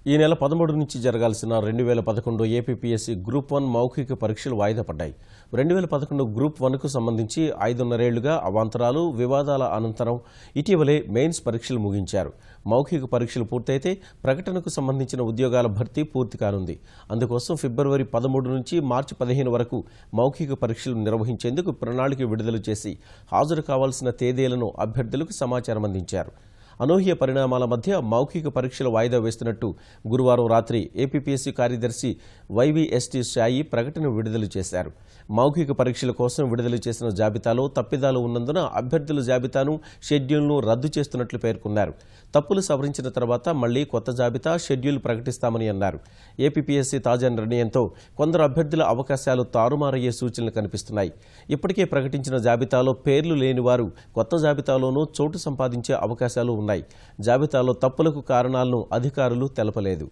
ఈ నెల 13 నుంచి జరగాల్సిన 2011 ఏపీపీఎస్సీ గ్రూప్ 1 మౌఖిక పరీక్షలు వాయిదా పడ్డాయి. 2011 గ్రూప్ 1కు సంబంధించి 5.5 ఏళ్లుగా అవాంతరాలు, వివాదాల అనంతరం ఇటీవలే మెయిన్స్ పరీక్షలు ముగించారు. మౌఖిక పరీక్షలు పూర్తయితే ప్రకటనకు సంబంధించిన ఉద్యోగాల భర్తీ పూర్తి కానుంది. అందుకోసం ఫిబ్రవరి 13 నుంచి మార్చి 15 వరకు మౌఖిక పరీక్షలు నిర్వహించేందుకు ప్రణాళిక విడుదల చేసి హాజరు కావాల్సిన తేదీలను అభ్యర్థులకు సమాచారం అందించారు. అనూహ్య పరిణామాల మధ్య మౌఖిక పరీక్షలు వాయిదా వేస్తున్నట్టు గురువారం రాత్రి ఏపీపీఎస్సీ కార్యదర్శి వైవీఎస్టీ సాయి ప్రకటన విడుదల చేశారు. మౌఖిక పరీక్షల కోసం విడుదల చేసిన జాబితాలో తప్పిదాలు ఉన్నందున అభ్యర్థుల జాబితాను, షెడ్యూల్ను రద్దు చేస్తున్నట్లు పేర్కొన్నారు. తప్పులు సవరించిన తర్వాత మళ్లీ కొత్త జాబితా, షెడ్యూల్ ప్రకటిస్తామని అన్నారు. ఏపీపీఎస్సీ తాజా నిర్ణయంతో కొందరు అభ్యర్థుల అవకాశాలు తారుమారయ్యే సూచనలు కనిపిస్తున్నాయి. ఇప్పటికే ప్రకటించిన జాబితాలో పేర్లు లేని వారు కొత్త జాబితాలోనూ చోటు సంపాదించే అవకాశాలు ఉన్నాయి. జాబితాలో తప్పులకు కారణాలను అధికారులు తెలపలేదు.